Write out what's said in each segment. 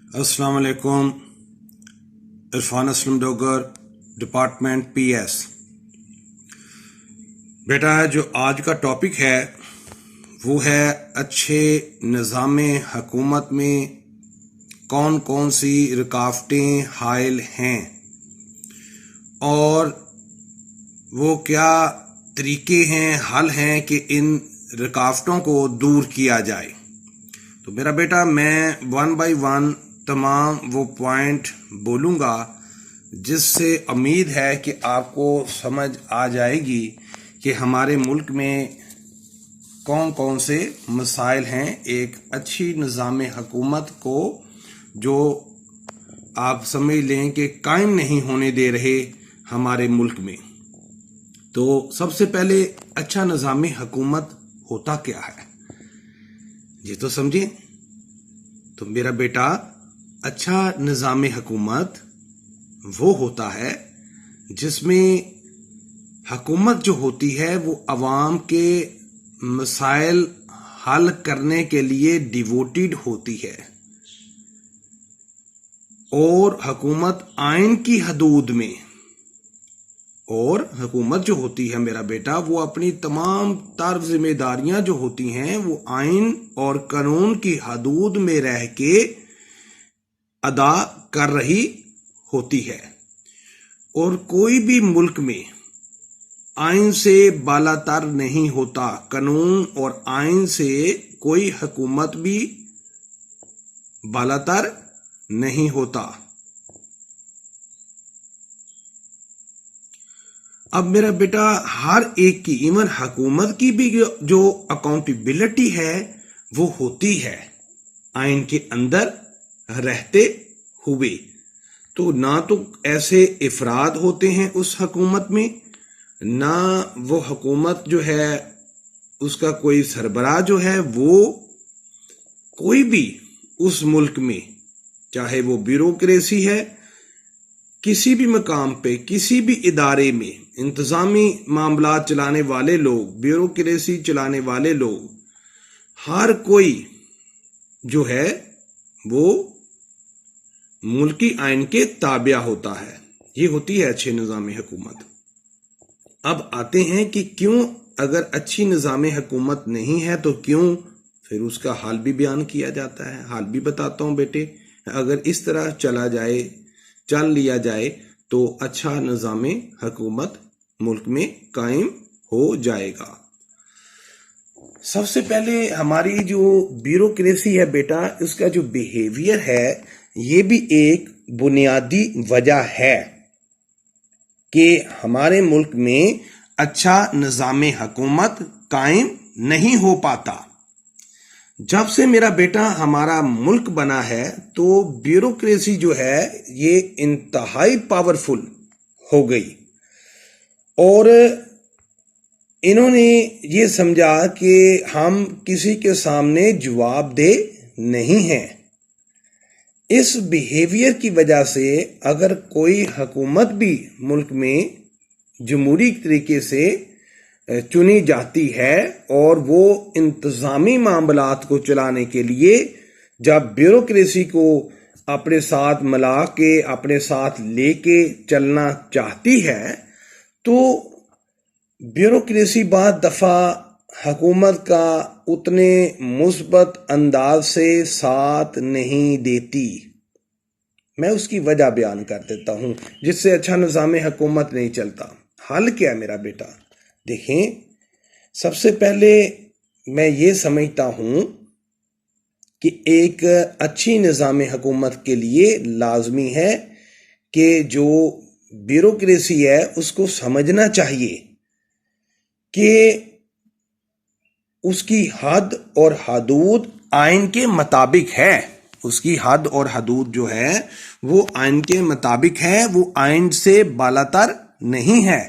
अस्सलाम वालेकुम। Irfan Aslam Dogar, department PS। बेटा, जो आज का टॉपिक है वो है अच्छे निज़ाम हुकूमत में कौन कौन सी रुकावटें हायल हैं और वो क्या तरीके हैं, हल हैं कि इन रुकावटों को दूर किया जाए। तो मेरा बेटा, मैं 1 बाय 1 तमाम वो पॉइंट बोलूँगा जिससे उम्मीद है कि आपको समझ आ जाएगी कि हमारे मुल्क में कौन कौन से मसाइल हैं एक अच्छी निज़ाम हुकूमत को जो आप समझ लें कि कायम नहीं होने दे रहे हमारे मुल्क में। तो सबसे पहले अच्छा निज़ाम हुकूमत होता क्या है ये तो समझिए। तो मेरा बेटा, अच्छा निज़ाम हुकूमत वो होता है जिसमें हुकूमत जो होती है वो अवाम के मसाइल हल करने के लिए डिवोटेड होती है और हुकूमत आइन की हदूद में, और हुकूमत जो होती है मेरा बेटा वो अपनी तमाम तर जिम्मेदारियां जो होती हैं वो आइन और कानून की हदूद में रह के अदा कर रही होती है। और कोई भी मुल्क में आइन से बालातर नहीं होता, कानून और आइन से कोई हुकूमत भी बालातर नहीं होता। अब मेरा बेटा, हर एक की, इवन हुकूमत की भी जो अकाउंटेबिलिटी है वो होती है आइन के अंदर रहते हुए। तो ना तो ऐसे इफराद होते हैं उस हुकूमत में, ना वो हुकूमत जो है उसका कोई सरबराह जो है वो कोई भी उस मुल्क में, चाहे वो ब्यूरोक्रेसी है, किसी भी मकाम पे, किसी भी इदारे में इंतजामी मामलात चलाने वाले लोग, ब्यूरोक्रेसी चलाने वाले लोग, हर कोई जो है वो मुल्की आइन के ताबिया होता है। ये होती है अच्छे निज़ाम हुकूमत। अब आते हैं कि क्यों, अगर अच्छी निज़ाम हुकूमत नहीं है तो क्यों, फिर उसका हाल भी बयान किया जाता है। हाल भी बताता हूं बेटे। अगर इस तरह चल लिया जाए तो अच्छा निज़ाम हुकूमत मुल्क में कायम हो जाएगा। सबसे पहले हमारी जो ब्यूरोक्रेसी है बेटा, उसका जो बिहेवियर है ये भी एक बुनियादी वजह है कि हमारे मुल्क में अच्छा निज़ाम हुकूमत कायम नहीं हो पाता। जब से मेरा बेटा हमारा मुल्क बना है तो ब्यूरोक्रेसी जो है ये इंतहाई पावरफुल हो गई और इन्होंने ये समझा कि हम किसी के सामने जवाबदेह नहीं हैं। इस बिहेवियर की वजह से अगर कोई हुकूमत भी मुल्क में जमहूरी तरीके से चुनी जाती है और वो इंतजामी मामलात को चलाने के लिए जब ब्यूरोक्रेसी को अपने साथ मिला के, अपने साथ लेके चलना चाहती है तो ब्यूरोक्रेसी बाद दफा हुकूमत का उतने मुस्बत अंदाज से साथ नहीं देती। मैं उसकी वजह बयान कर देता हूं जिससे अच्छा निज़ाम हुकूमत नहीं चलता। हल क्या है मेरा बेटा? देखें, सबसे पहले मैं ये समझता हूं कि एक अच्छी निज़ाम हुकूमत के लिए लाजमी है कि जो ब्यूरोक्रेसी है उसको समझना चाहिए कि उसकी हद और हदूद आइन के मुताबिक है। उसकी हद और हदूद जो है वो आइन के मुताबिक है, वो आइन से बालातर नहीं है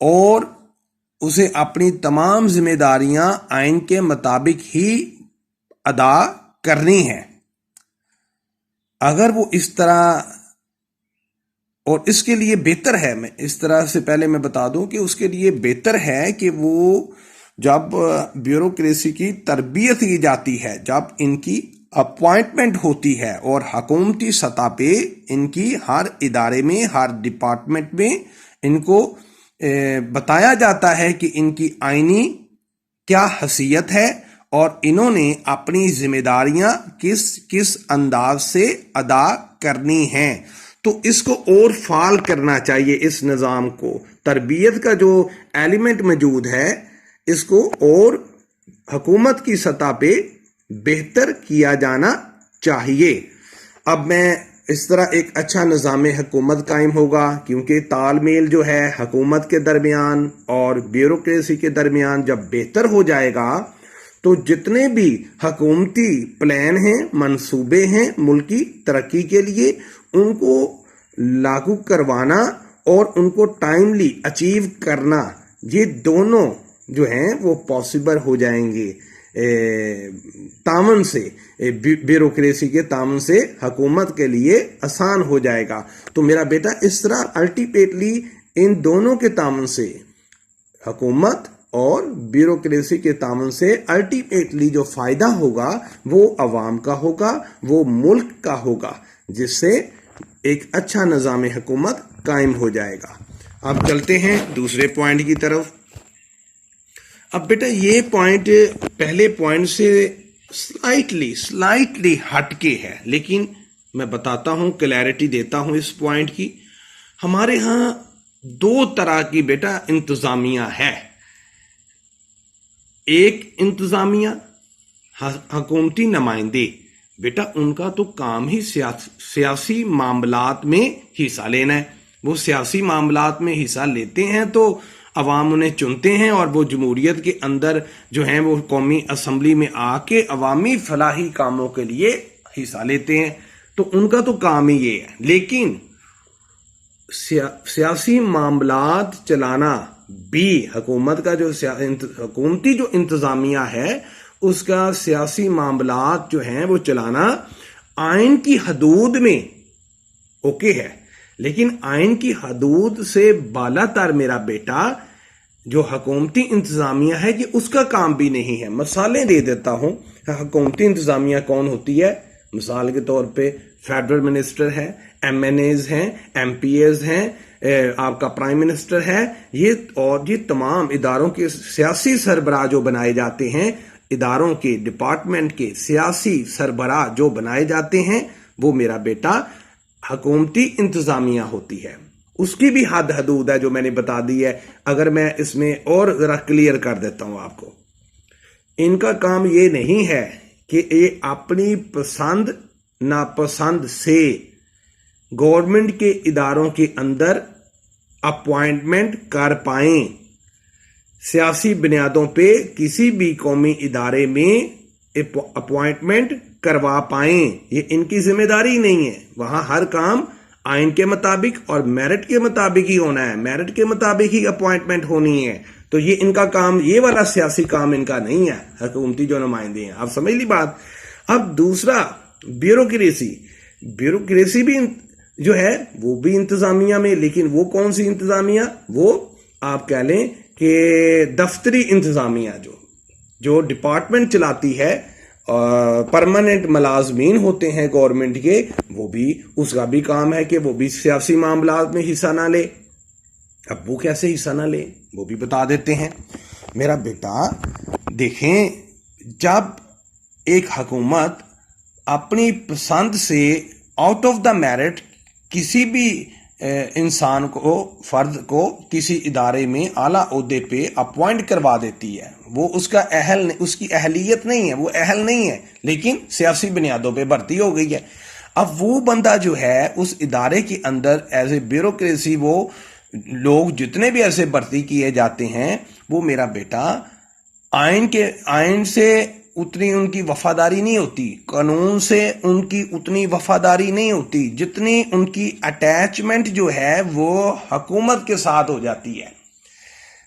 और उसे अपनी तमाम जिम्मेदारियां आइन के मुताबिक ही अदा करनी है। अगर वो इस तरह, और इसके लिए बेहतर है, मैं इस तरह से पहले मैं बता दूं कि उसके लिए बेहतर है कि वो जब ब्यूरोक्रेसी की तरबियत की जाती है, जब इनकी अपॉइंटमेंट होती है और हुकूमती सतह पे इनकी हर इदारे में, हर डिपार्टमेंट में इनको बताया जाता है कि इनकी आईनी क्या हैसियत है और इन्होंने अपनी जिम्मेदारियां किस किस अंदाज से अदा करनी हैं। तो इसको और फाल करना चाहिए, इस निज़ाम को, तरबियत का जो एलिमेंट मौजूद है इसको और हुकूमत की सतह पे बेहतर किया जाना चाहिए। अब मैं इस तरह एक अच्छा निज़ाम हुकूमत कायम होगा, क्योंकि तालमेल जो है हुकूमत के दरमियान और ब्यूरोक्रेसी के दरमियान जब बेहतर हो जाएगा तो जितने भी हुकूमती प्लान हैं, मंसूबे हैं मुल्क की तरक्की के लिए, उनको लागू करवाना और उनको टाइमली अचीव करना, ये दोनों जो हैं वो पॉसिबल हो जाएंगे तामन से, ब्यूरोक्रेसी के तामन से हुकूमत के लिए आसान हो जाएगा। तो मेरा बेटा इस तरह अल्टीमेटली इन दोनों के तामन से, हुकूमत और ब्यूरोक्रेसी के तामन से अल्टीमेटली जो फायदा होगा वो अवाम का होगा, वो मुल्क का होगा, जिससे एक अच्छा निज़ाम हुकूमत कायम हो जाएगा। अब चलते हैं दूसरे पॉइंट की तरफ। अब बेटा ये पॉइंट पहले पॉइंट से स्लाइटली हटके है, लेकिन मैं बताता हूं, क्लैरिटी देता हूं इस पॉइंट की। हमारे यहां दो तरह की बेटा इंतजामिया है। एक इंतजामिया हुकूमती नुमाइंदे, बेटा उनका तो काम ही सियासी मामलात में हिस्सा लेना है। वो सियासी मामलात में हिस्सा लेते हैं तो अवाम उन्हें चुनते हैं और वो जमहूरियत के अंदर जो हैं वो कौमी असम्बली में आके अवामी फलाही कामों के लिए हिस्सा लेते हैं। तो उनका तो काम ही ये है। लेकिन सियासी मामलात चलाना भी हुकूमत का जो हुकूमती जो इंतजामिया है उसका सियासी मामलात जो हैं वो चलाना आइन की हदूद में ओके है, लेकिन आइन की हदूद से बालातर मेरा बेटा जो हुकूमती इंतजामिया है ये उसका काम भी नहीं है। मिसालें दे देता हूं, हुकूमती इंतजामिया कौन होती है। मिसाल के तौर पे फेडरल मिनिस्टर है, MNAs हैं, MPAs हैं, आपका प्राइम मिनिस्टर है, ये और ये तमाम इदारों के सियासी सरबराह जो बनाए जाते हैं, इदारों के डिपार्टमेंट के सियासी सरबराह जो बनाए जाते हैं, वो मेरा बेटा हुकूमती इंतजामिया होती है। उसकी भी हद हदूद है जो मैंने बता दी है। अगर मैं इसमें और जरा क्लियर कर देता हूं आपको, इनका काम ये नहीं है कि ये अपनी पसंद नापसंद से गवर्नमेंट के इदारों के अंदर अपॉइंटमेंट कर पाएं, सियासी बुनियादों पे किसी भी कौमी इदारे में अपॉइंटमेंट करवा पाएं, ये इनकी जिम्मेदारी नहीं है। वहां हर काम आइन के मुताबिक और मेरिट के मुताबिक ही होना है, मेरिट के मुताबिक ही अपॉइंटमेंट होनी है। तो ये इनका काम, ये वाला सियासी काम इनका नहीं है, हुकूमती जो नुमाइंदे हैं। आप समझ ली बात। अब दूसरा ब्यूरोक्रेसी, ब्यूरोक्रेसी भी जो है वो भी इंतजामिया में, लेकिन वो कौन सी इंतजामिया, वो आप कह लें कि दफ्तरी इंतजामिया जो डिपार्टमेंट चलाती है, परमानेंट मुलाजमीन होते हैं गवर्नमेंट के, वो भी, उसका भी काम है कि वो भी सियासी मामलात में हिस्सा ना ले। अब वो कैसे हिस्सा ना ले वो भी बता देते हैं। मेरा बेटा देखें, जब एक हुकूमत अपनी पसंद से आउट ऑफ द मेरिट किसी भी इंसान को, फर्द को किसी इदारे में आला ओहदे पे अपॉइंट करवा देती है, वो उसका उसकी अहलियत नहीं है, वो अहल नहीं है, लेकिन सियासी बुनियादों पे भर्ती हो गई है। अब वो बंदा जो है उस इदारे के अंदर एज ए ब्यूरोक्रेसी, वो लोग जितने भी ऐसे भर्ती किए जाते हैं, वो मेरा बेटा आइन से उतनी उनकी वफादारी नहीं होती, कानून से उनकी उतनी वफादारी नहीं होती, जितनी उनकी अटैचमेंट जो है वो हुकूमत के साथ हो जाती है।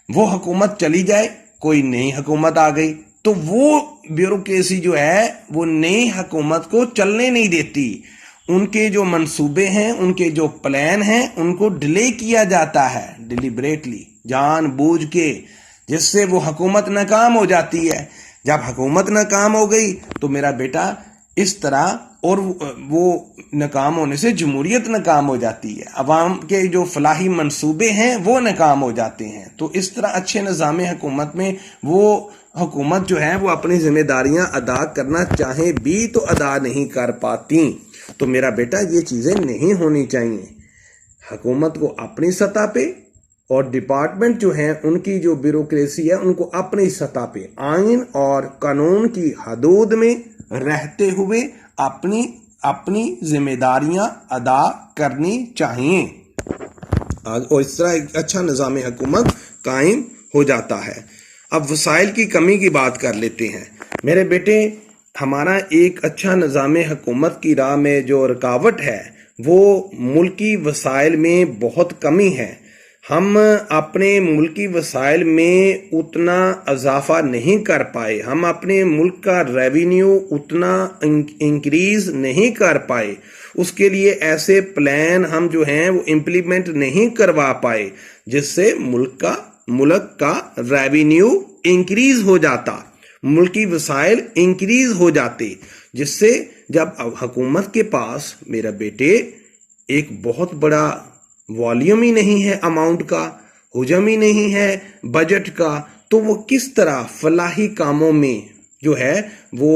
वो हुकूमत चली जाए, कोई नई हुकूमत आ गई, तो वो ब्यूरोक्रेसी जो है वो नई हुकूमत को चलने नहीं देती। उनके जो मंसूबे हैं, उनके जो प्लान हैं, उनको डिले किया जाता है डिलिबरेटली, जानबूझ के, जिससे वो हुकूमत नाकाम हो जाती है। जब हुकूमत नाकाम हो गई तो मेरा बेटा اس طرح اور وہ ناکام ہونے سے جمہوریت ناکام ہو جاتی ہے، عوام کے جو فلاحی منصوبے ہیں وہ ناکام ہو جاتے ہیں۔ تو اس طرح اچھے نظام حکومت میں وہ حکومت جو ہے وہ اپنی ذمہ داریاں ادا کرنا چاہیں بھی تو ادا نہیں کر پاتی۔ تو میرا بیٹا یہ چیزیں نہیں ہونی چاہیے۔ حکومت کو اپنی سطح پہ اور ڈپارٹمنٹ جو ہیں ان کی جو بیوروکریسی ہے ان کو اپنی سطح پہ آئین اور قانون کی حدود میں رہتے ہوئے اپنی ذمہ داریاں ادا کرنی چاہیے، اور اس طرح ایک اچھا نظام حکومت قائم ہو جاتا ہے۔ اب وسائل کی کمی کی بات کر لیتے ہیں۔ میرے بیٹے، ہمارا ایک اچھا نظام حکومت کی راہ میں جو رکاوٹ ہے وہ ملکی وسائل میں بہت کمی ہے۔ ہم اپنے ملکی وسائل میں اتنا اضافہ نہیں کر پائے، ہم اپنے ملک کا ریونیو اتنا انکریز نہیں کر پائے، اس کے لیے ایسے پلان ہم جو ہیں وہ امپلیمنٹ نہیں کروا پائے جس سے ملک کا ریونیو انکریز ہو جاتا، ملکی وسائل انکریز ہو جاتے، جس سے جب حکومت کے پاس میرا بیٹے ایک بہت بڑا والیوم ہی نہیں ہے اماؤنٹ کا، حجم ہی نہیں ہے بجٹ کا، تو وہ کس طرح فلاحی کاموں میں جو ہے وہ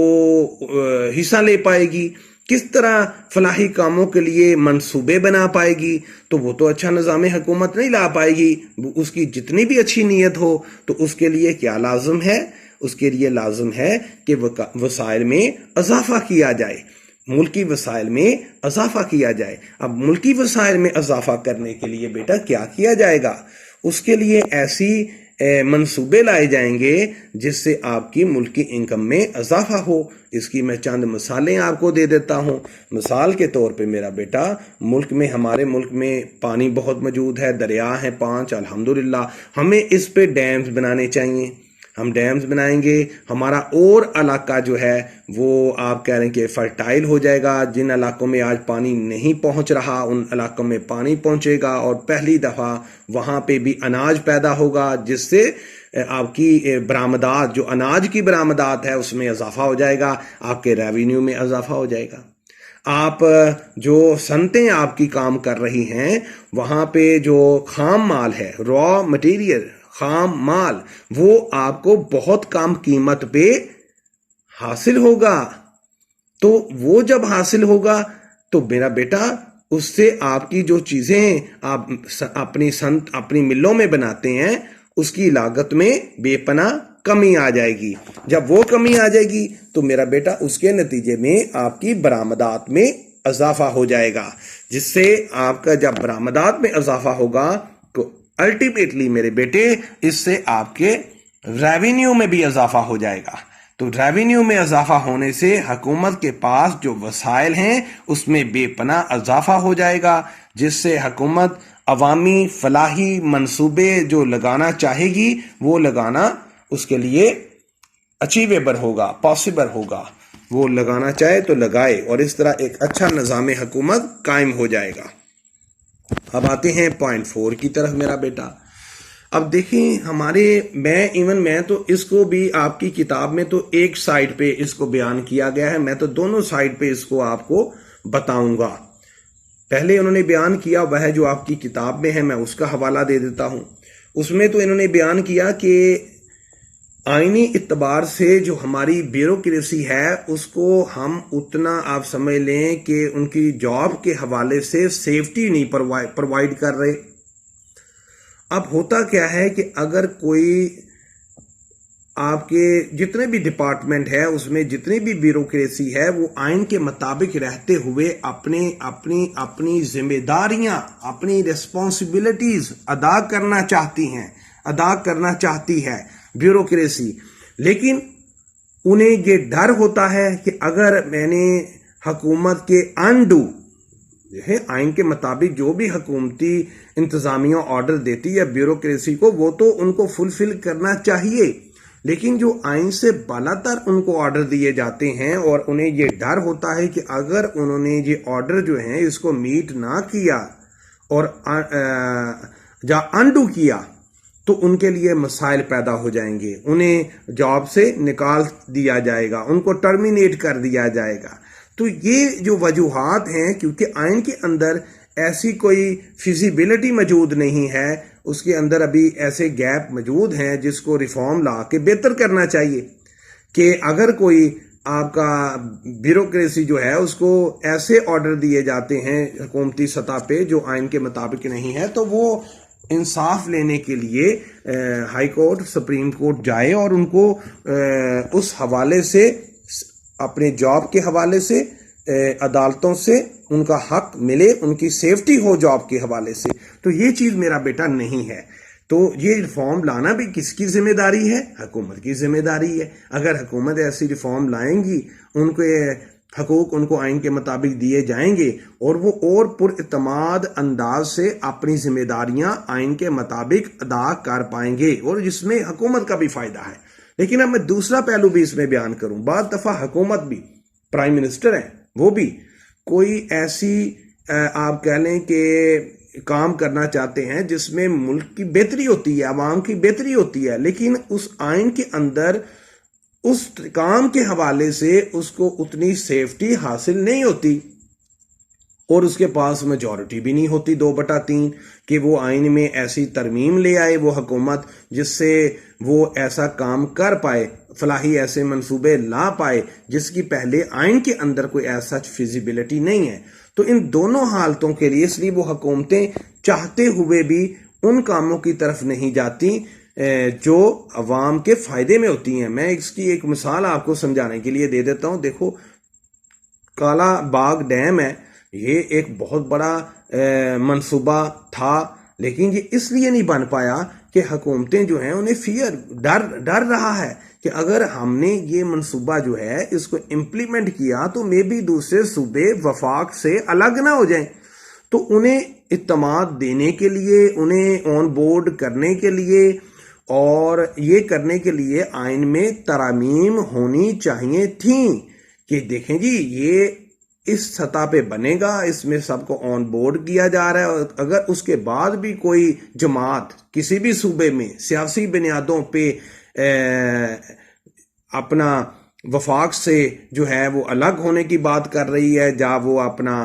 حصہ لے پائے گی، کس طرح فلاحی کاموں کے لیے منصوبے بنا پائے گی؟ تو وہ تو اچھا نظام حکومت نہیں لا پائے گی۔ اس کی جتنی بھی اچھی نیت ہو تو اس کے لیے کیا لازم ہے؟ اس کے لیے لازم ہے کہ وسائل میں اضافہ کیا جائے، ملکی وسائل میں اضافہ کیا جائے۔ اب ملکی وسائل میں اضافہ کرنے کے لیے بیٹا کیا کیا جائے گا؟ اس کے لیے ایسی منصوبے لائے جائیں گے جس سے آپ کی ملکی انکم میں اضافہ ہو۔ اس کی میں چند مثالیں آپ کو دے دیتا ہوں۔ مثال کے طور پہ میرا بیٹا، ہمارے ملک میں پانی بہت موجود ہے، دریا ہیں 5 الحمدللہ، ہمیں اس پہ ڈیمز بنانے چاہیے۔ ہم ڈیمز بنائیں گے، ہمارا اور علاقہ جو ہے وہ آپ کہہ رہے ہیں کہ فرٹائل ہو جائے گا۔ جن علاقوں میں آج پانی نہیں پہنچ رہا ان علاقوں میں پانی پہنچے گا، اور پہلی دفعہ وہاں پہ بھی اناج پیدا ہوگا، جس سے آپ کی برآمدات، جو اناج کی برآمدات ہے اس میں اضافہ ہو جائے گا، آپ کے ریونیو میں اضافہ ہو جائے گا۔ آپ جو صنعتیں آپ کی کام کر رہی ہیں وہاں پہ جو خام مال ہے، را مٹیریل، خام مال، وہ آپ کو بہت کم قیمت پہ حاصل ہوگا۔ تو وہ جب حاصل ہوگا تو میرا بیٹا اس سے آپ کی جو چیزیں آپ اپنی ملوں میں بناتے ہیں اس کی لاگت میں بے پناہ کمی آ جائے گی۔ جب وہ کمی آ جائے گی تو میرا بیٹا اس کے نتیجے میں آپ کی برآمدات میں اضافہ ہو جائے گا، جس سے آپ کا جب برآمدات میں اضافہ ہوگا تو الٹیمیٹلی میرے بیٹے اس سے آپ کے ریونیو میں بھی اضافہ ہو جائے گا۔ تو ریونیو میں اضافہ ہونے سے حکومت کے پاس جو وسائل ہیں اس میں بے پناہ اضافہ ہو جائے گا، جس سے حکومت عوامی فلاحی منصوبے جو لگانا چاہے گی وہ لگانا اس کے لیے اچیویبل ہوگا، پاسبل ہوگا، وہ لگانا چاہے تو لگائے، اور اس طرح ایک اچھا نظام حکومت قائم ہو جائے گا۔ اب آتے ہیں پوائنٹ 4 کی طرف میرا بیٹا۔ اب دیکھیں میں تو اس کو بھی آپ کی کتاب میں تو ایک سائڈ پہ اس کو بیان کیا گیا ہے، میں تو دونوں سائڈ پہ اس کو آپ کو بتاؤں گا۔ پہلے انہوں نے بیان کیا وہ ہے جو آپ کی کتاب میں ہے، میں اس کا حوالہ دے دیتا ہوں۔ اس میں تو انہوں نے بیان کیا کہ آئینی اعتبار سے جو ہماری بیوروکریسی ہے اس کو ہم اتنا آپ سمجھ لیں کہ ان کی جاب کے حوالے سے سیفٹی نہیں پرووائڈ کر رہے۔ اب ہوتا کیا ہے کہ اگر کوئی آپ کے جتنے بھی ڈپارٹمنٹ ہے اس میں جتنی بھی بیوروکریسی ہے وہ آئین کے مطابق رہتے ہوئے اپنی ذمہ داریاں، اپنی ریسپانسبلٹیز ادا کرنا چاہتی ہے بیوروکریسی، لیکن انہیں یہ ڈر ہوتا ہے کہ اگر میں نے حکومت کے آئین کے مطابق جو بھی حکومتی انتظامیہ آرڈر دیتی ہے بیوروکریسی کو وہ تو ان کو فلفل کرنا چاہیے، لیکن جو آئین سے بالاتر ان کو آرڈر دیے جاتے ہیں اور انہیں یہ ڈر ہوتا ہے کہ اگر انہوں نے یہ آرڈر جو ہیں اس کو میٹ نہ کیا اور انڈو کیا تو ان کے لیے مسائل پیدا ہو جائیں گے، انہیں جاب سے نکال دیا جائے گا، ان کو ٹرمینیٹ کر دیا جائے گا۔ تو یہ جو وجوہات ہیں، کیونکہ آئین کے اندر ایسی کوئی فیزیبلٹی موجود نہیں ہے، اس کے اندر ابھی ایسے گیپ موجود ہیں جس کو ریفارم لا کے بہتر کرنا چاہیے، کہ اگر کوئی آپ کا بیوروکریسی جو ہے اس کو ایسے آرڈر دیے جاتے ہیں حکومتی سطح پہ جو آئین کے مطابق نہیں ہے، تو وہ انصاف لینے کے لیے ہائی کورٹ، سپریم کورٹ جائے اور ان کو اس حوالے سے، اپنے جاب کے حوالے سے، عدالتوں سے ان کا حق ملے، ان کی سیفٹی ہو جاب کے حوالے سے۔ تو یہ چیز میرا بیٹا نہیں ہے۔ تو یہ ریفارم لانا بھی کس کی ذمہ داری ہے؟ حکومت کی ذمہ داری ہے۔ اگر حکومت ایسی ریفارم لائیں گی، ان کے حقوق ان کو آئین کے مطابق دیے جائیں گے، اور وہ اور پر اعتماد انداز سے اپنی ذمہ داریاں آئین کے مطابق ادا کر پائیں گے، اور جس میں حکومت کا بھی فائدہ ہے۔ لیکن اب میں دوسرا پہلو بھی اس میں بیان کروں۔ بعض دفعہ حکومت بھی، پرائم منسٹر ہیں، وہ بھی کوئی ایسی آپ کہہ لیں کہ کام کرنا چاہتے ہیں جس میں ملک کی بہتری ہوتی ہے، عوام کی بہتری ہوتی ہے، لیکن اس آئین کے اندر اس کام کے حوالے سے اس کو اتنی سیفٹی حاصل نہیں ہوتی، اور اس کے پاس میجورٹی بھی نہیں ہوتی 2/3 کہ وہ آئین میں ایسی ترمیم لے آئے وہ حکومت جس سے وہ ایسا کام کر پائے، فلاحی ایسے منصوبے لا پائے جس کی پہلے آئین کے اندر کوئی ایسا فیزیبلٹی نہیں ہے۔ تو ان دونوں حالتوں کے لیے اس لیے وہ حکومتیں چاہتے ہوئے بھی ان کاموں کی طرف نہیں جاتی جو عوام کے فائدے میں ہوتی ہیں۔ میں اس کی ایک مثال آپ کو سمجھانے کے لیے دے دیتا ہوں۔ دیکھو، کالا باغ ڈیم ہے، یہ ایک بہت بڑا منصوبہ تھا، لیکن یہ اس لیے نہیں بن پایا کہ حکومتیں جو ہیں انہیں ڈر رہا ہے کہ اگر ہم نے یہ منصوبہ جو ہے اس کو امپلیمنٹ کیا تو مے بھی دوسرے صوبے وفاق سے الگ نہ ہو جائیں۔ تو انہیں اعتماد دینے کے لیے، انہیں آن بورڈ کرنے کے لیے، اور یہ کرنے کے لیے آئین میں ترامیم ہونی چاہیے تھیں کہ دیکھیں جی یہ اس سطح پہ بنے گا، اس میں سب کو آن بورڈ کیا جا رہا ہے، اور اگر اس کے بعد بھی کوئی جماعت کسی بھی صوبے میں سیاسی بنیادوں پہ اپنا وفاق سے جو ہے وہ الگ ہونے کی بات کر رہی ہے، جا وہ اپنا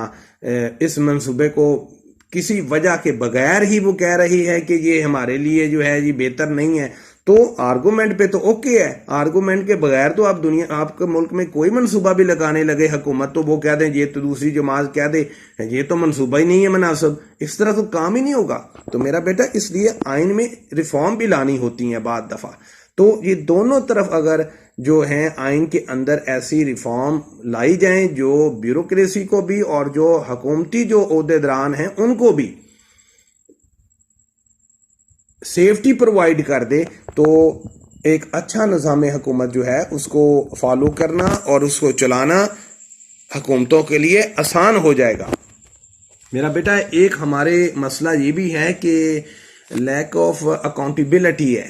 اس منصوبے کو کسی وجہ کے بغیر ہی وہ کہہ رہی ہے کہ یہ ہمارے لیے جو ہے یہ بہتر نہیں ہے، تو آرگومنٹ پہ تو اوکے ہے، آرگومنٹ کے بغیر تو آپ کے ملک میں کوئی منصوبہ بھی لگانے لگے حکومت تو وہ کہہ دیں، یہ تو دوسری جماعت کہہ دے یہ تو منصوبہ ہی نہیں ہے مناسب، اس طرح تو کام ہی نہیں ہوگا۔ تو میرا بیٹا اس لیے آئین میں ریفارم بھی لانی ہوتی ہیں بعض دفعہ۔ تو یہ دونوں طرف اگر جو ہیں آئین کے اندر ایسی ریفارم لائی جائیں جو بیوروکریسی کو بھی اور جو حکومتی جو عہدیداران ہیں ان کو بھی سیفٹی پرووائڈ کر دے، تو ایک اچھا نظام حکومت جو ہے اس کو فالو کرنا اور اس کو چلانا حکومتوں کے لیے آسان ہو جائے گا۔ میرا بیٹا ایک ہمارے مسئلہ یہ بھی ہے کہ لیک آف اکاؤنٹیبلٹی ہے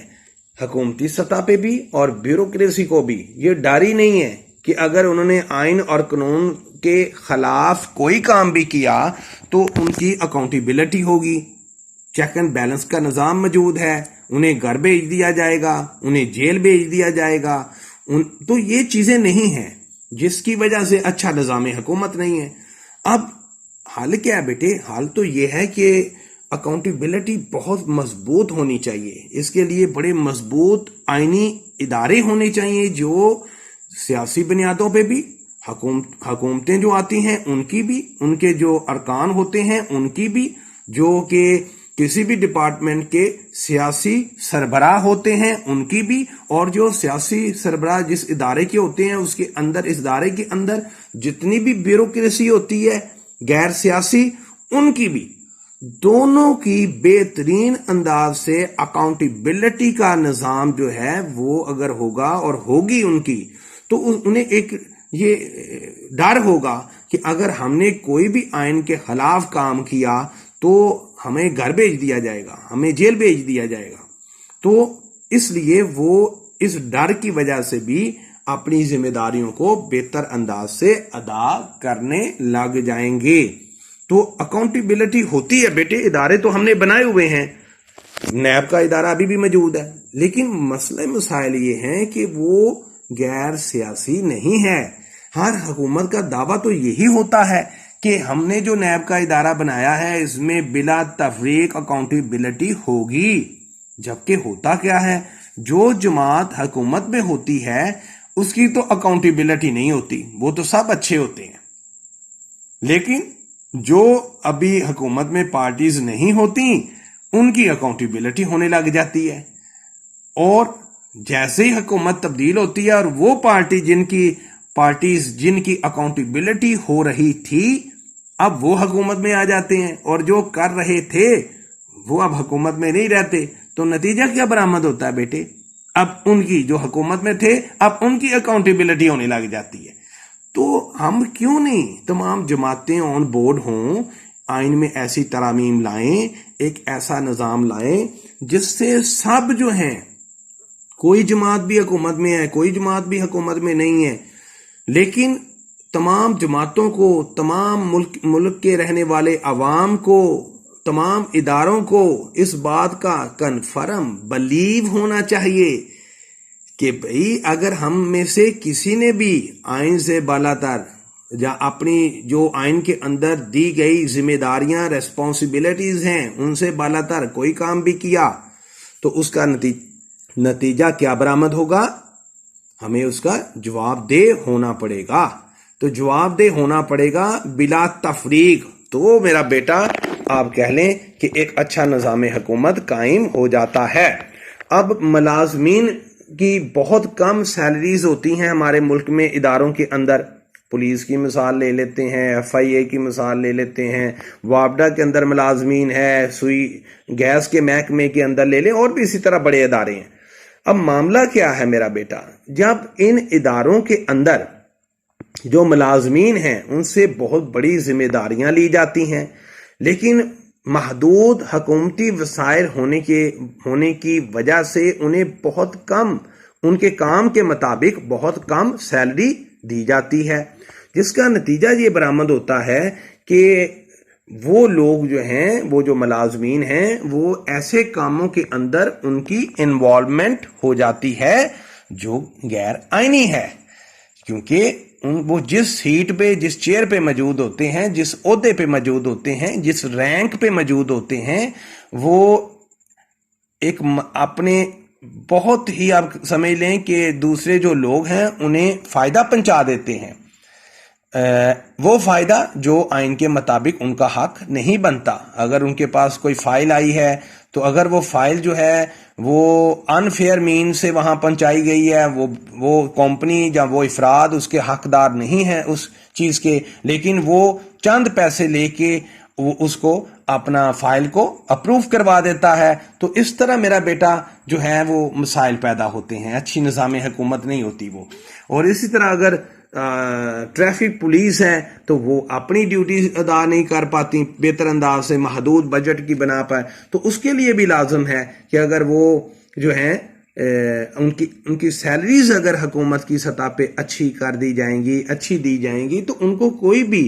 حکومتی سطح پہ بھی اور بیوروکریسی کو بھی۔ یہ ڈاری نہیں ہے کہ اگر انہوں نے آئین اور قانون کے خلاف کوئی کام بھی کیا تو ان کی اکاؤنٹیبلٹی ہوگی، چیک اینڈ بیلنس کا نظام موجود ہے، انہیں گھر بھیج دیا جائے گا، انہیں جیل بھیج دیا جائے گا۔ تو یہ چیزیں نہیں ہیں جس کی وجہ سے اچھا نظام حکومت نہیں ہے۔ اب حل کیا ہے بیٹے؟ حل تو یہ ہے کہ اکاؤنٹیبلٹی بہت مضبوط ہونی چاہیے، اس کے لیے بڑے مضبوط آئینی ادارے ہونے چاہیے جو سیاسی بنیادوں پہ بھی، حکومتیں جو آتی ہیں ان کی بھی، ان کے جو ارکان ہوتے ہیں ان کی بھی، جو کہ کسی بھی ڈپارٹمنٹ کے سیاسی سربراہ ہوتے ہیں ان کی بھی، اور جو سیاسی سربراہ جس ادارے کے ہوتے ہیں اس کے اندر، اس ادارے کے اندر جتنی بھی بیوروکریسی ہوتی ہے غیر سیاسی ان کی بھی، دونوں کی بہترین انداز سے اکاؤنٹیبلٹی کا نظام جو ہے وہ اگر ہوگا اور ہوگی ان کی، تو انہیں ایک یہ ڈر ہوگا کہ اگر ہم نے کوئی بھی آئین کے خلاف کام کیا تو ہمیں گھر بھیج دیا جائے گا، ہمیں جیل بھیج دیا جائے گا۔ تو اس لیے وہ اس ڈر کی وجہ سے بھی اپنی ذمہ داریوں کو بہتر انداز سے ادا کرنے لگ جائیں گے۔ تو اکاؤنٹیبلٹی ہوتی ہے بیٹے، ادارے تو ہم نے بنائے ہوئے ہیں، نیب کا ادارہ ابھی بھی موجود ہے، لیکن مسائل یہ ہیں کہ وہ غیر سیاسی نہیں ہے۔ ہر حکومت کا دعویٰ تو یہی ہوتا ہے کہ ہم نے جو نیب کا ادارہ بنایا ہے اس میں بلا تفریق اکاؤنٹیبلٹی ہوگی، جبکہ ہوتا کیا ہے، جو جماعت حکومت میں ہوتی ہے اس کی تو اکاؤنٹیبلٹی نہیں ہوتی، وہ تو سب اچھے ہوتے ہیں، لیکن جو ابھی حکومت میں پارٹیز نہیں ہوتی ان کی اکاؤنٹیبلٹی ہونے لگ جاتی ہے، اور جیسے ہی حکومت تبدیل ہوتی ہے اور وہ پارٹیز جن کی اکاؤنٹیبلٹی ہو رہی تھی اب وہ حکومت میں آ جاتے ہیں، اور جو کر رہے تھے وہ اب حکومت میں نہیں رہتے، تو نتیجہ کیا برآمد ہوتا ہے بیٹے، اب ان کی جو حکومت میں تھے اب ان کی اکاؤنٹیبلٹی ہونے لگ جاتی ہے۔ تو ہم کیوں نہیں تمام جماعتیں آن بورڈ ہوں، آئین میں ایسی ترامیم لائیں، ایک ایسا نظام لائیں جس سے سب جو ہیں، کوئی جماعت بھی حکومت میں ہے، کوئی جماعت بھی حکومت میں نہیں ہے، لیکن تمام جماعتوں کو، تمام ملک کے رہنے والے عوام کو، تمام اداروں کو اس بات کا کنفرم بلیو ہونا چاہیے کہ بھئی اگر ہم میں سے کسی نے بھی آئین سے بالا تر یا اپنی جو آئین کے اندر دی گئی ذمہ داریاں، ریسپانسبلٹیز ہیں، ان سے بالا تر کوئی کام بھی کیا تو اس کا نتیجہ کیا برآمد ہوگا، ہمیں اس کا جواب دہ ہونا پڑے گا۔ تو جواب دہ ہونا پڑے گا بلا تفریق، تو میرا بیٹا آپ کہہ لیں کہ ایک اچھا نظام حکومت قائم ہو جاتا ہے۔ اب ملازمین کی بہت کم سیلریز ہوتی ہیں ہمارے ملک میں اداروں کے اندر، پولیس کی مثال لے لیتے ہیں، FIA کی مثال لے لیتے ہیں، وابڈا کے اندر ملازمین ہے، سوئی گیس کے محکمے کے اندر لے لیں، اور بھی اسی طرح بڑے ادارے ہیں۔ اب معاملہ کیا ہے میرا بیٹا، جب ان اداروں کے اندر جو ملازمین ہیں ان سے بہت بڑی ذمہ داریاں لی جاتی ہیں، لیکن محدود حکومتی وسائل ہونے کی وجہ سے انہیں بہت کم، ان کے کام کے مطابق بہت کم سیلری دی جاتی ہے، جس کا نتیجہ یہ برآمد ہوتا ہے کہ وہ لوگ جو ہیں، وہ جو ملازمین ہیں، وہ ایسے کاموں کے اندر ان کی انوالومنٹ ہو جاتی ہے جو غیر آئینی ہے، کیونکہ وہ جس سیٹ پہ، جس چیئر پہ موجود ہوتے ہیں، جس عہدے پہ موجود ہوتے ہیں، جس رینک پہ موجود ہوتے ہیں، وہ ایک اپنے بہت ہی، آپ سمجھ لیں کہ دوسرے جو لوگ ہیں انہیں فائدہ پہنچا دیتے ہیں، وہ فائدہ جو آئین کے مطابق ان کا حق نہیں بنتا۔ اگر ان کے پاس کوئی فائل آئی ہے تو اگر وہ فائل جو ہے وہ انفیئر مین سے وہاں پہنچائی گئی ہے، وہ کمپنی یا وہ افراد اس کے حقدار نہیں ہیں اس چیز کے، لیکن وہ چند پیسے لے کے اس کو اپنا فائل کو اپروو کروا دیتا ہے، تو اس طرح میرا بیٹا جو ہے وہ مسائل پیدا ہوتے ہیں، اچھی نظام حکومت نہیں ہوتی وہ۔ اور اسی طرح اگر ٹریفک پولیس ہے تو وہ اپنی ڈیوٹی ادا نہیں کر پاتی بہتر انداز سے، محدود بجٹ کی بنا پر، تو اس کے لیے بھی لازم ہے کہ اگر وہ جو ہیں ان کی سیلریز اگر حکومت کی سطح پہ اچھی کر دی جائیں گی، اچھی دی جائیں گی، تو ان کو کوئی بھی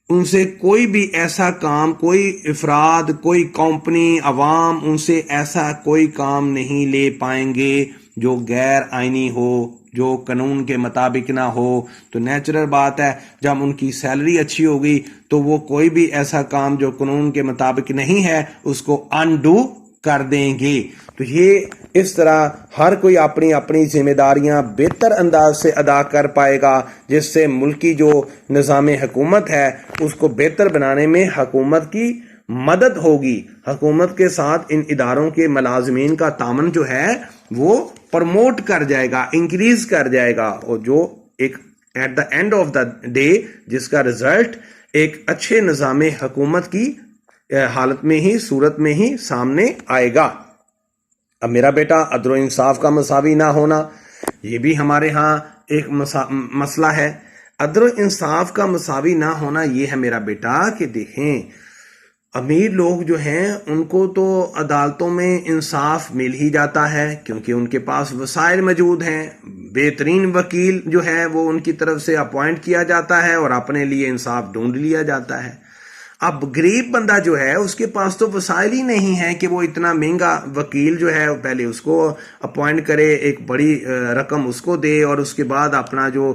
ان سے کوئی بھی ایسا کام، کوئی افراد، کوئی کمپنی، عوام ان سے ایسا کوئی کام نہیں لے پائیں گے جو غیر آئینی ہو، جو قانون کے مطابق نہ ہو۔ تو نیچرل بات ہے جب ان کی سیلری اچھی ہوگی تو وہ کوئی بھی ایسا کام جو قانون کے مطابق نہیں ہے اس کو انڈو کر دیں گے۔ تو یہ اس طرح ہر کوئی اپنی اپنی ذمہ داریاں بہتر انداز سے ادا کر پائے گا، جس سے ملکی جو نظام حکومت ہے اس کو بہتر بنانے میں حکومت کی مدد ہوگی۔ حکومت کے ساتھ ان اداروں کے ملازمین کا تعاون جو ہے وہ پروموٹ کر جائے گا، انکریز کر جائے گا، اور جو ایک at the end of the day جس کا رزلٹ ایک اچھے نظام حکومت کی حالت میں ہی، صورت میں ہی سامنے آئے گا۔ اب میرا بیٹا عدل و انصاف کا مساوی نہ ہونا، یہ بھی ہمارے ہاں ایک مسئلہ ہے۔ عدل و انصاف کا مساوی نہ ہونا یہ ہے میرا بیٹا کہ دیکھیں، امیر لوگ جو ہیں ان کو تو عدالتوں میں انصاف مل ہی جاتا ہے کیونکہ ان کے پاس وسائل موجود ہیں، بہترین وکیل جو ہے وہ ان کی طرف سے اپوائنٹ کیا جاتا ہے اور اپنے لیے انصاف ڈھونڈ لیا جاتا ہے۔ اب गरीब बंदा जो है उसके पास तो वसाइल ही नहीं है कि वो इतना महंगा वकील जो है पहले उसको अपॉइंट करे, एक बड़ी रकम उसको दे और उसके बाद अपना जो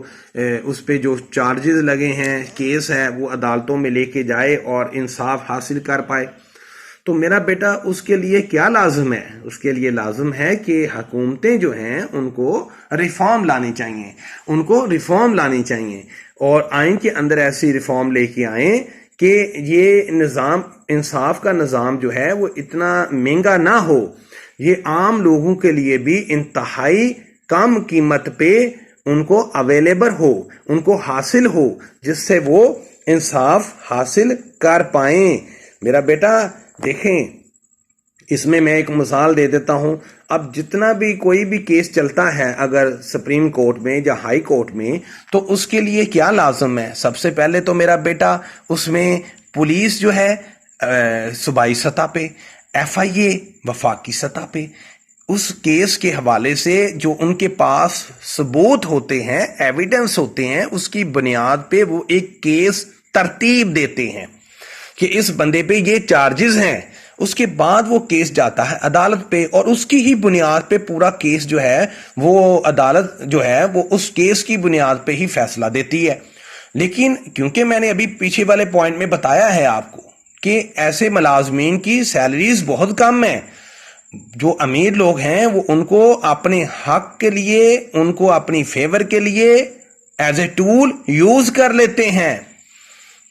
उस पे जो चार्जेस लगे हैं, केस है, वो अदालतों में लेके जाए और इंसाफ हासिल कर पाए। तो मेरा बेटा उसके लिए क्या लाजम है? उसके लिए लाजम है कि हुकूमतें जो हैं उनको रिफॉर्म लानी चाहिए, उनको रिफॉर्म लानी चाहिए और आइन के अंदर ऐसी रिफॉर्म लेके आए कि ये निज़ाम, इंसाफ का निज़ाम जो है वो इतना महंगा ना हो, ये आम लोगों के लिए भी इंतहाई कम कीमत पे उनको अवेलेबल हो, उनको हासिल हो, जिससे वो इंसाफ हासिल कर पाएं। मेरा बेटा देखें, इसमें मैं एक मिसाल दे देता हूं। अब जितना भी कोई भी केस चलता है अगर सुप्रीम कोर्ट में या हाई कोर्ट में, तो उसके लिए क्या लाजम है? सबसे पहले तो मेरा बेटा उसमें पुलिस जो है सूबाई सतह पे, FIA वफाकी सतह पे, उस केस के हवाले से जो उनके पास सबूत होते हैं, एविडेंस होते हैं, उसकी बुनियाद पे वो एक केस तरतीब देते हैं कि इस बंदे पे ये चार्जेस हैं। उसके बाद वो केस जाता है अदालत पे और उसकी ही बुनियाद पे पूरा केस जो है वो अदालत जो है वो उस केस की बुनियाद पे ही फैसला देती है। लेकिन क्योंकि मैंने अभी पीछे वाले पॉइंट में बताया है आपको कि ऐसे मुलाजमीन की सैलरीज बहुत कम है, जो अमीर लोग हैं वो उनको अपने हक के लिए, उनको अपनी फेवर के लिए एज ए टूल यूज कर लेते हैं।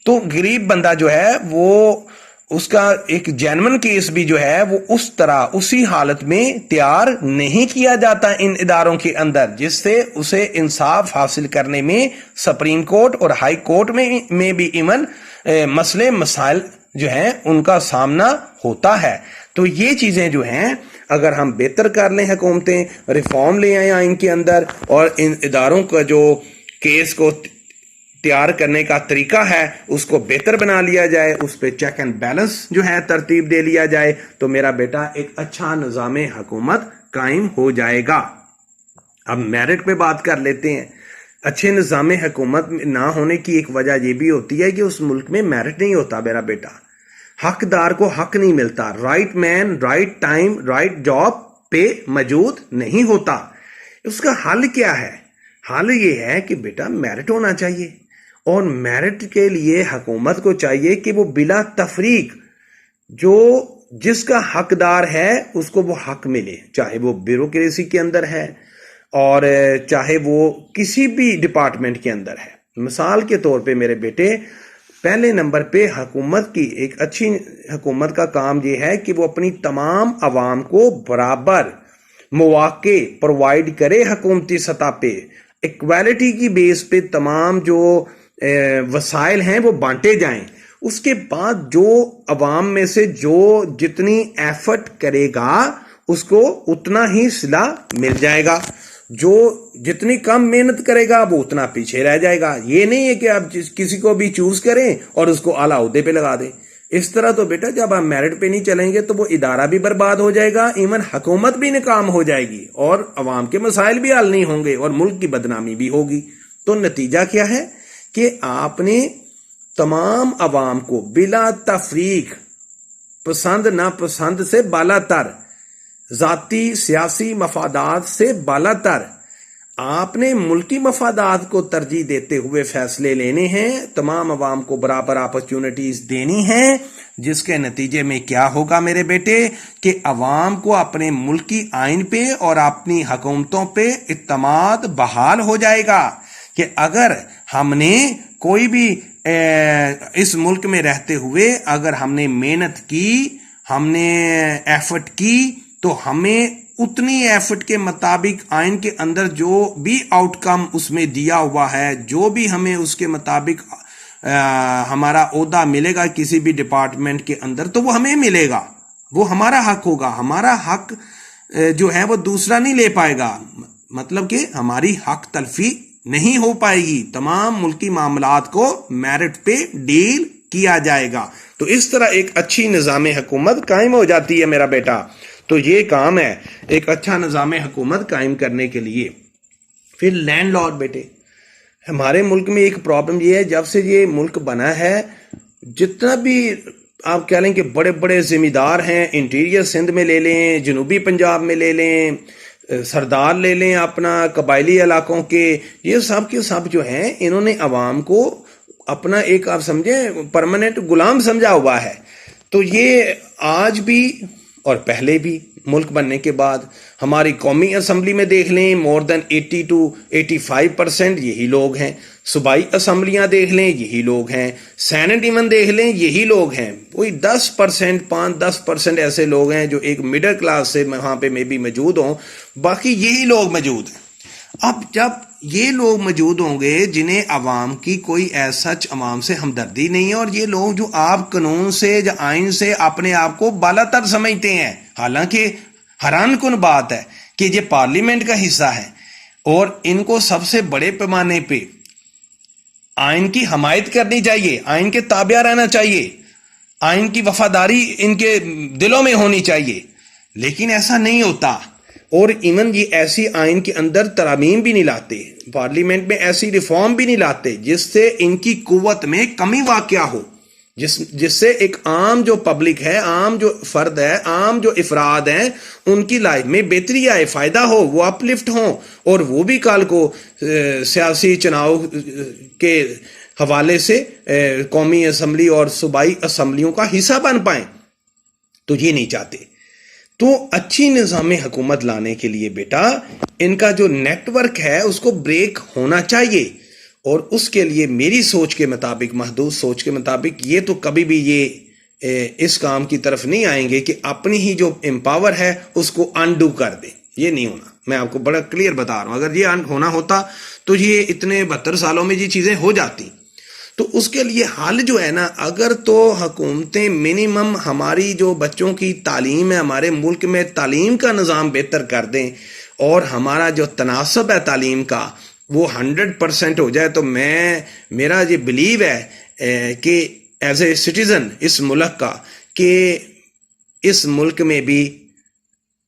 तो गरीब बंदा जो है वो उसका एक जेन्युइन केस भी जो है वो उस तरह उसी हालत में तैयार नहीं किया जाता इन इदारों के अंदर, जिससे उसे इंसाफ हासिल करने में सुप्रीम कोर्ट और हाई कोर्ट में भी इवन मसले मसाइल जो हैं उनका सामना होता है। तो ये चीजें जो हैं अगर हम बेहतर कर लें, हुकूमतें रिफॉर्म ले आए आइन के अंदर और इन इदारों का जो केस को तैयार करने का तरीका है उसको बेहतर बना लिया जाए, उस पे चेक एंड बैलेंस जो है तरतीब दे लिया जाए, तो मेरा बेटा एक अच्छा निज़ाम हुकूमत कायम हो जाएगा। अब मेरिट पे बात कर लेते हैं। अच्छे निज़ाम हुकूमत ना होने की एक वजह यह भी होती है कि उस मुल्क में मेरिट नहीं होता मेरा बेटा, हकदार को हक नहीं मिलता, right man right time right job पे मौजूद नहीं होता। उसका हल क्या है? हल ये है कि बेटा मेरिट होना चाहिए और मेरिट के लिए हुकूमत को चाहिए कि वो बिला तफरीक जो जिसका हकदार है उसको वो हक मिले, चाहे वो ब्यूरोक्रेसी के अंदर है और चाहे वो किसी भी डिपार्टमेंट के अंदर है। मिसाल के तौर पे मेरे बेटे, पहले नंबर पे हुकूमत की एक अच्छी हुकूमत का काम ये है कि वो अपनी तमाम अवाम को बराबर मौके प्रोवाइड करे, हुकूमती सतह पे इक्वालिटी की बेस पे तमाम जो वसाइल हैं वो बांटे जाएं। उसके बाद जो अवाम में से जो जितनी एफर्ट करेगा उसको उतना ही सिला मिल जाएगा, जो जितनी कम मेहनत करेगा वो उतना पीछे रह जाएगा। ये नहीं है कि आप किसी को भी चूज करें और उसको आला ओहदे पे लगा दें। इस तरह तो बेटा जब आप मेरिट पे नहीं चलेंगे तो वो इदारा भी बर्बाद हो जाएगा, इवन हुकूमत भी नाकाम हो जाएगी और अवाम के मसाइल भी हल नहीं होंगे और मुल्क की बदनामी भी होगी। तो नतीजा क्या है कि आपने तमाम अवाम को बिला तफरीक, पसंद नापसंद से बालातर, जाती सियासी मफादात से बालातर, आपने मुल्की मफादात को तरजीह देते हुए फैसले लेने हैं, तमाम अवाम को बराबर अपॉर्चुनिटीज देनी हैं, जिसके नतीजे में क्या होगा मेरे बेटे कि अवाम को अपने मुल्की आइन पे और अपनी हुकूमतों पे इत्तमाद बहाल हो जाएगा कि अगर हमने कोई भी इस मुल्क में रहते हुए अगर हमने मेहनत की, हमने एफर्ट की, तो हमें उतनी एफर्ट के मुताबिक आइन के अंदर जो भी आउटकम उसमें दिया हुआ है, जो भी हमें उसके मुताबिक हमारा ओहदा मिलेगा किसी भी डिपार्टमेंट के अंदर, तो वो हमें मिलेगा, वो हमारा हक होगा। हमारा हक जो है वो दूसरा नहीं ले पाएगा, मतलब कि हमारी हक तलफी नहीं हो पाएगी। तमाम मुल्की मामलात को मेरिट पे डील किया जाएगा। तो इस तरह एक अच्छी निज़ाम हुकूमत कायम हो जाती है मेरा बेटा। तो ये काम है एक अच्छा निज़ाम हुकूमत कायम करने के लिए। फिर लैंडलॉर्ड बेटे, हमारे मुल्क में एक प्रॉब्लम ये है, जब से ये मुल्क बना है जितना भी आप कह लें कि बड़े बड़े जिम्मेदार हैं, इंटीरियर सिंध में ले लें, जनूबी पंजाब में ले लें, सरदार ले लें अपना कबायली इलाकों के, ये सब के सब जो हैं इन्होंने अवाम को अपना एक आप समझें परमानेंट गुलाम समझा हुआ है। तो ये आज भी और पहले भी मुल्क बनने के बाद हमारी कौमी असम्बली में देख लें, मोर देन 80 to 85% यही लोग हैं। सूबाई असम्बलियाँ देख लें, यही लोग हैं। सेनेट इवन देख लें, यही लोग हैं। कोई 10%, 5-10% ऐसे लोग हैं जो एक मिडिल क्लास से वहाँ पे मे बी मौजूद हों, बाकी यही लोग मौजूद हैं। अब जब ये लोग मौजूद होंगे जिन्हें अवाम की कोई ऐसा अवाम से हमदर्दी नहीं है, और ये लोग जो आप कानून से या आइन से अपने आप को बालातर समझते हैं, हालांकि हैरान कुन बात है कि ये पार्लियामेंट का हिस्सा है और इनको सबसे बड़े पैमाने पे आइन की हमायत करनी चाहिए, आइन के ताबिया रहना चाहिए, आइन की वफादारी इनके दिलों में होनी चाहिए, लेकिन ऐसा नहीं होता। और इवन ये ऐसी आइन के अंदर तरामीम भी नहीं लाते, पार्लियामेंट में ऐसी रिफॉर्म भी नहीं लाते जिससे इनकी कुव्वत में कमी वाक़या हो, जिससे एक आम जो पब्लिक है, आम जो फर्द है, आम जो इफराद हैं, उनकी लाइफ में बेहतरी आए, फ़ायदा हो, वो अपलिफ्ट हों और वो भी कल को सियासी चुनाव के हवाले से कौमी असम्बली और सूबाई असम्बलियों का हिस्सा बन पाएँ। तो ये नहीं चाहते। तो अच्छी निज़ाम हुकूमत लाने के लिए बेटा इनका जो नेटवर्क है उसको ब्रेक होना चाहिए, और उसके लिए मेरी सोच के मुताबिक, महदूद सोच के मुताबिक, ये तो कभी भी ये इस काम की तरफ नहीं आएंगे कि अपनी ही जो एम्पावर है उसको अनडू कर दें। ये नहीं होना, मैं आपको बड़ा क्लियर बता रहा हूँ। अगर ये होना होता तो ये इतने 72 सालों में ये चीज़ें हो जाती। तो उसके लिए हल जो है ना, अगर तो हुकूमतें मिनिमम हमारी जो बच्चों की तालीम है, हमारे मुल्क में तालीम का निज़ाम बेहतर कर दें और हमारा जो तनासब है तालीम का वो 100% हो जाए, तो मेरा ये बिलीव है कि एज ए सिटीज़न इस मुल्क का, कि इस मुल्क में भी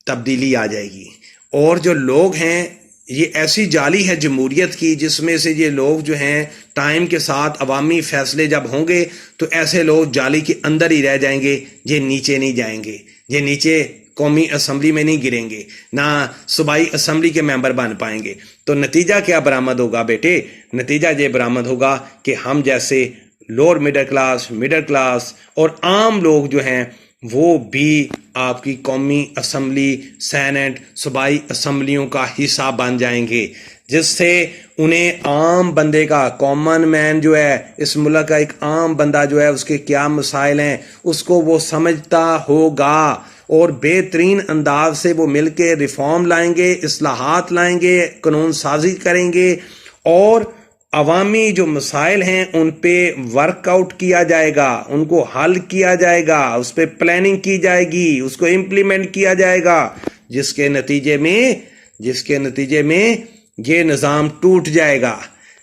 तब्दीली आ जाएगी। और जो लोग हैं, ये ऐसी जाली है जमहूरियत की जिसमें से ये लोग जो हैं टाइम के साथ अवामी फैसले जब होंगे तो ऐसे लोग जाली के अंदर ही रह जाएंगे, ये नीचे नहीं जाएंगे, ये नीचे कौमी असम्बली में नहीं गिरेंगे, ना सूबाई असम्बली के मेंबर बन पाएंगे। तो नतीजा क्या बरामद होगा बेटे? नतीजा ये बरामद होगा कि हम जैसे लोअर मिडिल क्लास और आम लोग जो हैं वो भी आपकी कौमी असम्बली, सेनेट, सूबाई असम्बलियों का हिस्सा बन जाएंगे, जिससे उन्हें आम बंदे का, कॉमन मैन जो है, इस मुल्क का एक आम बंदा जो है, उसके क्या मसाइल हैं उसको वो समझता होगा और बेहतरीन अंदाज से वो मिलके रिफॉर्म लाएंगे, इस्लाहात लाएंगे, कानून साजी करेंगे और अवामी जो मसाइल हैं उन पे वर्कआउट किया जाएगा, उनको हल किया जाएगा, उस पर प्लानिंग की जाएगी, उसको इम्प्लीमेंट किया जाएगा, जिसके नतीजे में ये निज़ाम टूट जाएगा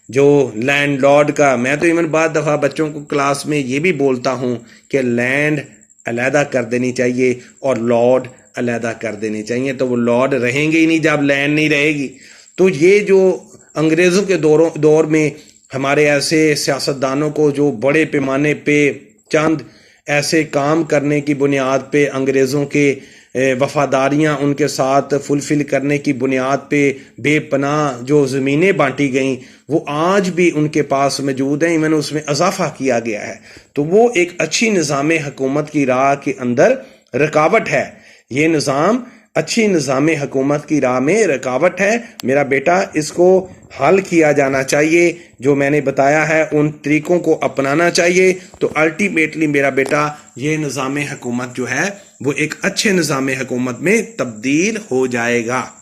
जो लैंडलॉर्ड का। मैं तो इवन बाद दफ़ा बच्चों को क्लास में ये भी बोलता हूँ कि लैंड अलहदा कर देनी चाहिए और लॉर्ड अलहदा कर देने चाहिए, तो वो लॉर्ड रहेंगे ही नहीं जब लैंड नहीं रहेगी। तो ये जो अंग्रेज़ों के दौर में हमारे ऐसे सियासतदानों को जो बड़े पैमाने पे चंद ऐसे काम करने की बुनियाद पे अंग्रेज़ों के वफादारियां उनके साथ फुलफिल करने की बुनियाद पे बेपनाह जो ज़मीनें बांटी गईं, वो आज भी उनके पास मौजूद हैं, इवन उसमें इजाफा किया गया है। तो वो एक अच्छी निज़ाम हुकूमत की राह के अंदर रुकावट है। ये निज़ाम अच्छी निज़ाम हुकूमत की राह में रुकावट है मेरा बेटा, इसको हल किया जाना चाहिए। जो मैंने बताया है उन तरीकों को अपनाना चाहिए, तो अल्टीमेटली मेरा बेटा ये निज़ाम हुकूमत जो है वो एक अच्छे निज़ाम हुकूमत में तब्दील हो जाएगा।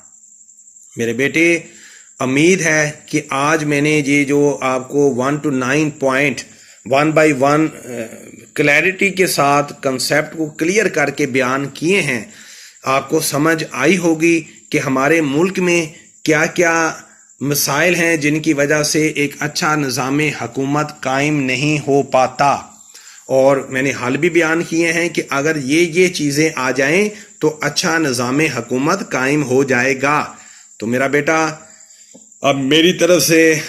मेरे बेटे, उम्मीद है कि आज मैंने ये जो आपको 1 to 9 पॉइंट 1 by 1 क्लैरिटी के साथ कंसेप्ट को क्लियर करके बयान किए हैं, आपको समझ आई होगी कि हमारे मुल्क में क्या क्या मसाइल हैं जिनकी वजह से एक अच्छा निज़ाम हुकूमत कायम नहीं हो पाता। और मैंने हल भी बयान किए हैं कि अगर ये चीज़ें आ जाएं तो अच्छा निज़ाम हुकूमत कायम हो जाएगा। तो मेरा बेटा, अब मेरी तरफ से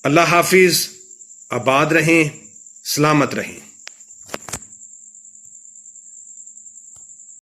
अल्लाह हाफिज़, आबाद रहें, سلامت رہیں.